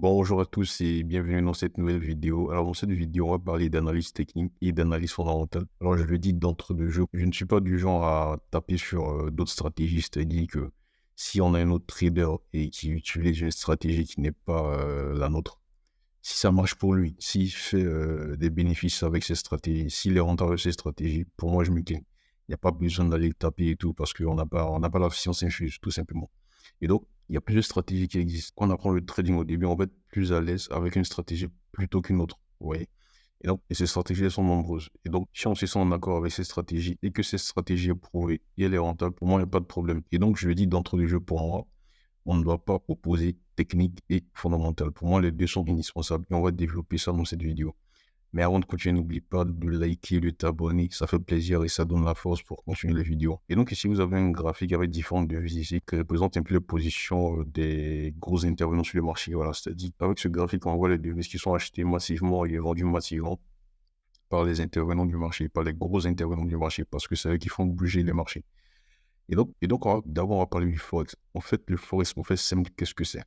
Bonjour à tous et bienvenue dans cette nouvelle vidéo. Alors dans cette vidéo, on va parler d'analyse technique et d'analyse fondamentale. Alors je le dis d'entre deux jeux, je ne suis pas du genre à taper sur d'autres stratégies, c'est-à-dire que si on a un autre trader et qui utilise une stratégie qui n'est pas la nôtre, si ça marche pour lui, s'il fait des bénéfices avec ses stratégies, s'il est rentable avec ses stratégies, pour moi je me clean. Il n'y a pas besoin d'aller le taper et tout parce qu'on n'a pas la science infuse, tout simplement. Et donc, il y a plusieurs stratégies qui existent. Quand on apprend le trading au début, on va être plus à l'aise avec une stratégie plutôt qu'une autre. Vous voyez? Et ces stratégies, elles sont nombreuses. Et donc, si on se sent en accord avec ces stratégies et que cette stratégie est prouvée et elle est rentable, pour moi, il n'y a pas de problème. Et donc, je le dis d'entre les jeux pour moi, on ne doit pas opposer technique et fondamentale. Pour moi, les deux sont indispensables et on va développer ça dans cette vidéo. Mais avant de continuer, n'oublie pas de liker, de t'abonner, ça fait plaisir et ça donne la force pour continuer les vidéos. Et donc ici, vous avez un graphique avec différentes devises ici qui représente un peu les positions des gros intervenants sur le marché. Voilà, c'est-à-dire avec ce graphique, on voit les devises qui sont achetées massivement et vendues massivement par les intervenants du marché, par les gros intervenants du marché, parce que c'est eux qui font bouger les marchés. Et donc d'abord, on va parler du Forex. En fait, le Forex, en fait, simple, qu'est-ce que c'est?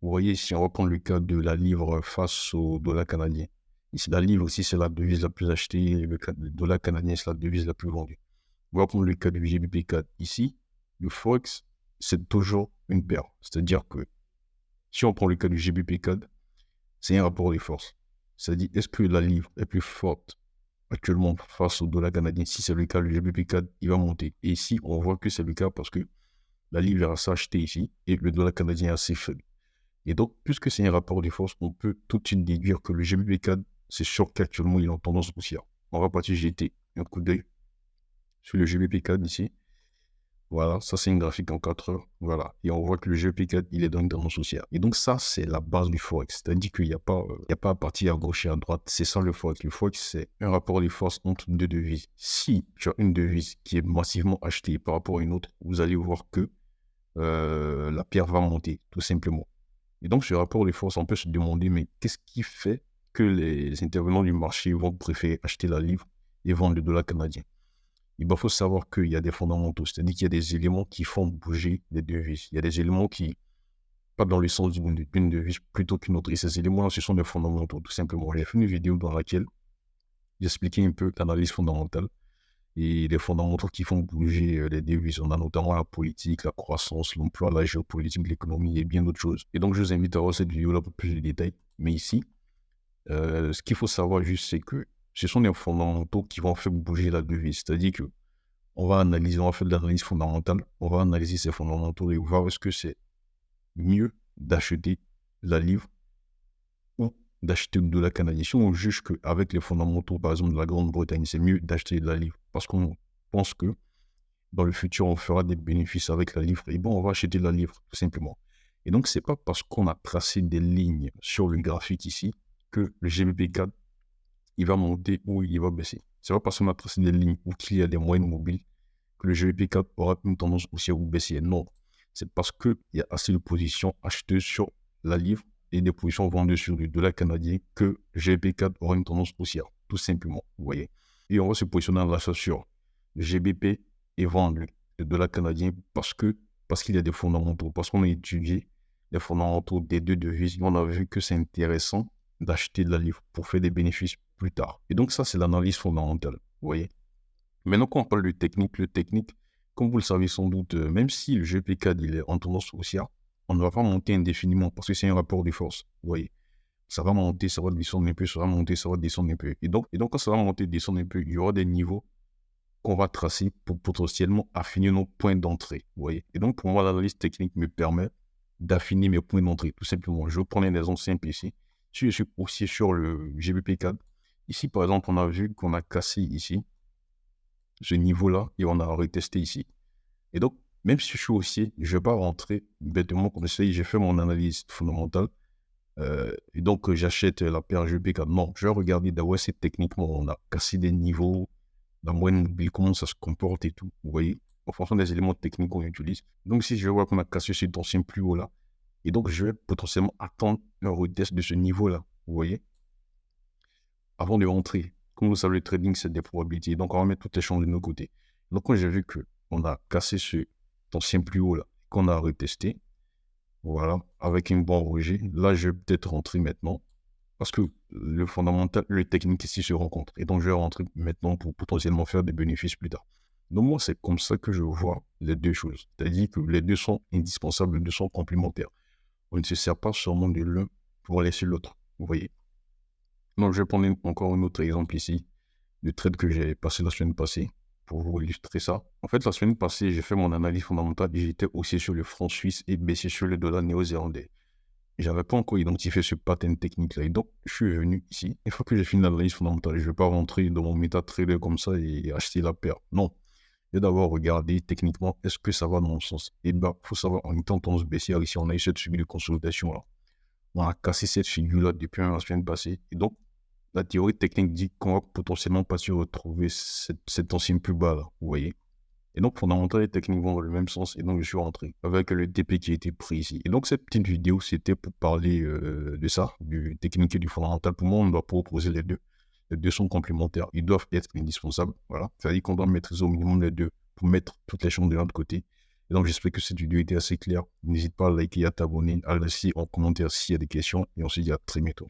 Vous voyez, si on reprend le cas de la livre face au dollar canadien, ici, la livre aussi, c'est la devise la plus achetée, et le dollar canadien, c'est la devise la plus vendue. On va prendre le cas du GBP4. Ici, le Forex, c'est toujours une paire. C'est-à-dire que si on prend le cas du GBP4, c'est un rapport de force. C'est-à-dire, est-ce que la livre est plus forte actuellement face au dollar canadien? Si c'est le cas, le GBP4, il va monter. Et ici, on voit que c'est le cas parce que la livre va s'acheter ici et le dollar canadien est assez faible. Et donc, puisque c'est un rapport de force, on peut tout de suite déduire que le GBP4, c'est sûr qu'actuellement, il est en tendance haussière. On va partir jeter un coup d'œil sur le GBP4 ici. Voilà, ça c'est une graphique en 4 heures. Voilà, et on voit que le GBP4, il est dans une tendance haussière. Et donc ça, c'est la base du Forex. C'est-à-dire qu'il n'y a pas, il y a pas à partir à gauche et à droite. C'est ça le Forex. Le Forex, c'est un rapport de force entre deux devises. Si tu as une devise qui est massivement achetée par rapport à une autre, vous allez voir que la pierre va monter, tout simplement. Et donc, ce rapport de force, on peut se demander, mais qu'est-ce qui fait que les intervenants du marché vont préférer acheter la livre et vendre le dollar canadien? Il faut savoir qu'il y a des fondamentaux, c'est-à-dire qu'il y a des éléments qui font bouger les devises. Il y a des éléments qui partent dans le sens d'une devise plutôt qu'une autre. Et ces éléments-là, ce sont des fondamentaux, tout simplement. J'ai fait une vidéo dans laquelle j'expliquais un peu l'analyse fondamentale et les fondamentaux qui font bouger les devises. On a notamment la politique, la croissance, l'emploi, la géopolitique, l'économie et bien d'autres choses. Et donc, je vous invite à voir cette vidéo-là pour plus de détails. Mais ici, ce qu'il faut savoir juste, c'est que ce sont des fondamentaux qui vont faire bouger la devise. C'est-à-dire que on va analyser, on va faire de l'analyse fondamentale, on va analyser ces fondamentaux et voir est-ce que c'est mieux d'acheter la livre ou d'acheter le dollar canadien. Si on juge qu'avec les fondamentaux, par exemple, de la Grande-Bretagne, c'est mieux d'acheter de la livre parce qu'on pense que dans le futur, on fera des bénéfices avec la livre. Et bon, on va acheter la livre, tout simplement. Et donc, c'est pas parce qu'on a tracé des lignes sur le graphique ici que le GBP4, il va monter ou il va baisser. C'est pas parce qu'on a tracé des lignes ou qu'il y a des moyennes mobiles que le GBP4 aura une tendance haussière ou baissière. Non. C'est parce qu'il y a assez de positions acheteuses sur la livre et des positions vendues sur le dollar canadien que le GBP4 aura une tendance haussière, tout simplement. Vous voyez. Et on va se positionner en l'achat sur le GBP et vendre le dollar canadien parce qu'il y a des fondamentaux, parce qu'on a étudié les fondamentaux des deux devises. On a vu que c'est intéressant d'acheter de la livre pour faire des bénéfices plus tard. Et donc ça, c'est l'analyse fondamentale. Vous voyez. Maintenant, quand on parle de technique, le technique, comme vous le savez sans doute, même si le GP4 il est en tendance haussière, on ne va pas monter indéfiniment parce que c'est un rapport de force. Vous voyez, ça va monter, ça va descendre un peu, ça va monter, ça va descendre un peu. Et donc quand ça va monter, descendre un peu, il y aura des niveaux qu'on va tracer pour potentiellement affiner nos points d'entrée. Vous voyez. Et donc, pour moi, l'analyse technique me permet d'affiner mes points d'entrée, tout simplement. Je vais prendre un exemple simple ici. Si je suis aussi sur le GBP4, ici, par exemple, on a vu qu'on a cassé ici ce niveau-là et on a retesté ici. Et donc, même si je suis haussier, je ne vais pas rentrer bêtement comme ça. J'ai fait mon analyse fondamentale et donc j'achète la paire GBP4. Non, je vais regarder d'abord si techniquement on a cassé des niveaux, la moyenne mobile, comment ça se comporte et tout. Vous voyez, en fonction des éléments techniques qu'on utilise. Donc, si je vois qu'on a cassé cet ancien plus haut là, et donc je vais potentiellement attendre un retest de ce niveau-là. Vous voyez, avant de rentrer. Comme vous savez, le trading, c'est des probabilités. Donc, on va mettre toutes les chances de nos côtés. Donc, quand j'ai vu qu'on a cassé ce ancien plus haut là, qu'on a retesté, Voilà, avec un bon rejet. Là, je vais peut-être rentrer maintenant parce que le fondamental, le technique ici se rencontrent. Et donc, je vais rentrer maintenant pour potentiellement faire des bénéfices plus tard. Donc, moi, c'est comme ça que je vois les deux choses. C'est-à-dire que les deux sont indispensables, les deux sont complémentaires. On ne se sert pas seulement de l'un pour laisser l'autre. Vous voyez? Donc, je vais prendre encore un autre exemple ici, le trade que j'ai passé la semaine passée pour vous illustrer ça. En fait, la semaine passée, j'ai fait mon analyse fondamentale et j'étais haussier sur le franc suisse et baissier sur le dollar néo-zélandais. J'avais pas encore identifié ce pattern technique-là. Et donc, je suis venu ici. Une fois que j'ai fini l'analyse fondamentale, je ne vais pas rentrer dans mon MetaTrader comme ça et acheter la paire. Non. Je vais d'abord regarder techniquement, est-ce que ça va dans mon sens? Et bien, il faut savoir, en étant tendance baissière ici, on a eu cette figure de consolidation-là. On a cassé cette figure-là depuis la semaine passée. Et donc, la théorie technique dit qu'on va potentiellement pas se retrouver cet ancien plus bas là, vous voyez. Et donc, fondamental et technique vont dans le même sens. Et donc, je suis rentré avec le TP qui a été pris ici. Et donc, cette petite vidéo, c'était pour parler de ça, du technique et du fondamental. Pour moi, on ne doit pas opposer les deux. Les deux sont complémentaires. Ils doivent être indispensables. Voilà. C'est-à-dire qu'on doit maîtriser au minimum les deux pour mettre toutes les choses de notre côté. Et donc, j'espère que cette vidéo était assez claire. N'hésite pas à liker, à t'abonner, à laisser en commentaire s'il y a des questions. Et on se dit à très bientôt.